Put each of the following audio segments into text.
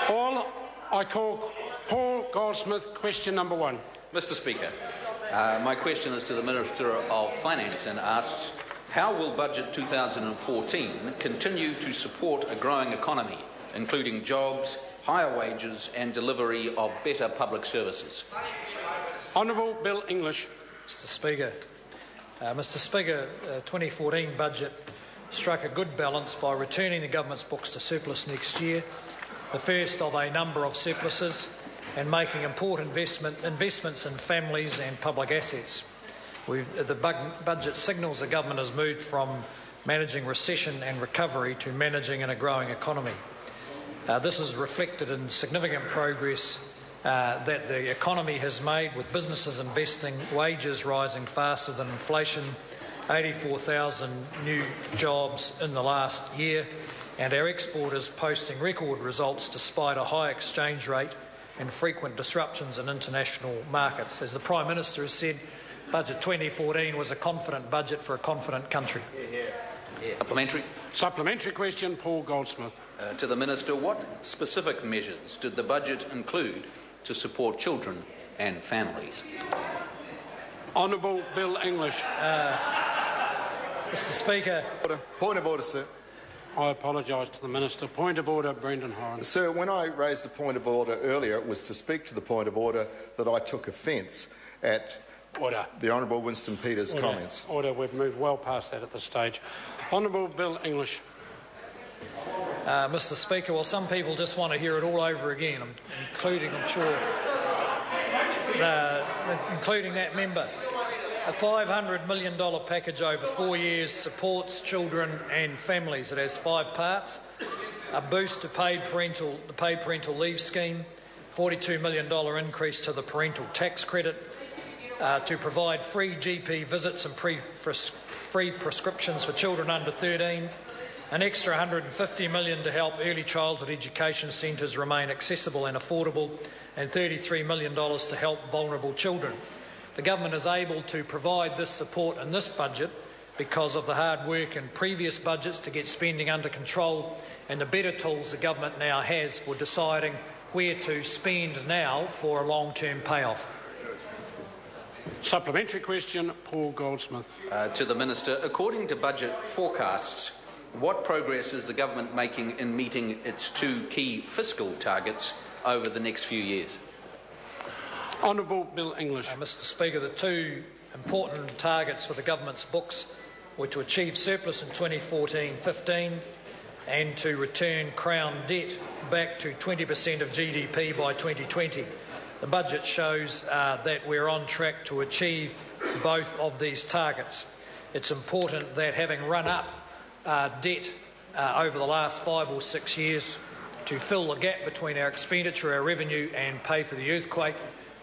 I call Paul Goldsmith, question number 1. Mr. Speaker, my question is to the Minister of Finance and asks, how will Budget 2014 continue to support a growing economy, including jobs, higher wages and delivery of better public services? Honourable Bill English. Mr. Speaker, the 2014 budget struck a good balance by returning the government's books to surplus next year, the first of a number of surpluses, and making important investments in families and public assets. The budget signals the government has moved from managing recession and recovery to managing in a growing economy. This is reflected in significant progress that the economy has made, with businesses investing, wages rising faster than inflation, 84,000 new jobs in the last year, and our exporters posting record results despite a high exchange rate and frequent disruptions in international markets. As the Prime Minister has said, Budget 2014 was a confident budget for a confident country. Supplementary. Supplementary question, Paul Goldsmith. To the Minister, what specific measures did the budget include to support children and families? Honourable Bill English. Mr. Speaker. Point of order, sir. I apologise to the Minister. Point of order, Brendan Horan. Sir, when I raised the point of order earlier, it was to speak to the point of order that I took offence at the Honourable Winston Peters' comments. Order. We've moved well past that at this stage. Honourable Bill English. Mr. Speaker, well, some people just want to hear it all over again, including, I'm sure, including that member. A $500 million package over 4 years supports children and families. It has 5 parts: a boost to the paid parental leave scheme, $42 million increase to the parental tax credit, to provide free GP visits and free prescriptions for children under 13, an extra $150 million to help early childhood education centres remain accessible and affordable, and $33 million to help vulnerable children. The government is able to provide this support in this budget because of the hard work in previous budgets to get spending under control and the better tools the government now has for deciding where to spend now for a long-term payoff. Supplementary question, Paul Goldsmith. To the Minister, according to budget forecasts, what progress is the government making in meeting its 2 key fiscal targets over the next few years? Honourable Bill English. Mr. Speaker, the 2 important targets for the government's books were to achieve surplus in 2014-15 and to return Crown debt back to 20% of GDP by 2020. The budget shows that we're on track to achieve both of these targets. It's important that, having run up debt over the last 5 or 6 years to fill the gap between our expenditure, our revenue and pay for the earthquake,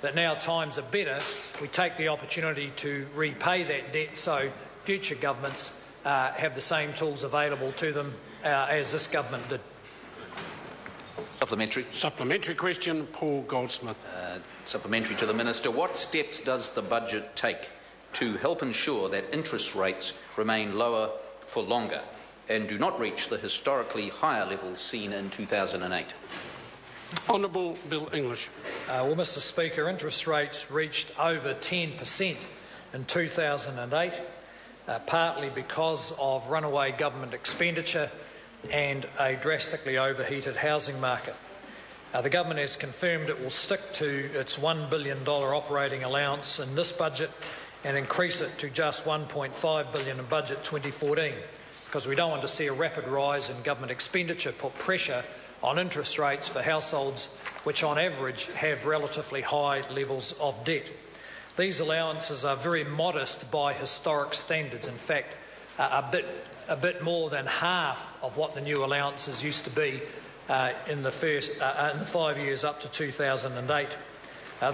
that now times are better, we take the opportunity to repay that debt so future governments have the same tools available to them as this government did. Supplementary. Supplementary question, Paul Goldsmith. Supplementary to the Minister. What steps does the budget take to help ensure that interest rates remain lower for longer and do not reach the historically higher levels seen in 2008? Honourable Bill English. Well, Mr. Speaker, interest rates reached over 10% in 2008, partly because of runaway government expenditure and a drastically overheated housing market. The government has confirmed it will stick to its $1 billion operating allowance in this budget and increase it to just $1.5 billion in budget 2014, because we don't want to see a rapid rise in government expenditure put pressure on interest rates for households which on average have relatively high levels of debt. These allowances are very modest by historic standards. In fact, a bit more than half of what the new allowances used to be in the 5 years up to 2008.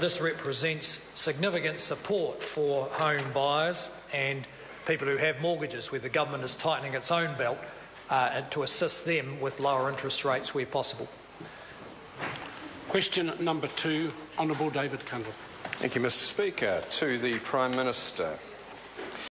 This represents significant support for home buyers and people who have mortgages, where the government is tightening its own belt and to assist them with lower interest rates where possible. Question number 2, Honourable David Cundall. Thank you, Mr. Speaker. To the Prime Minister.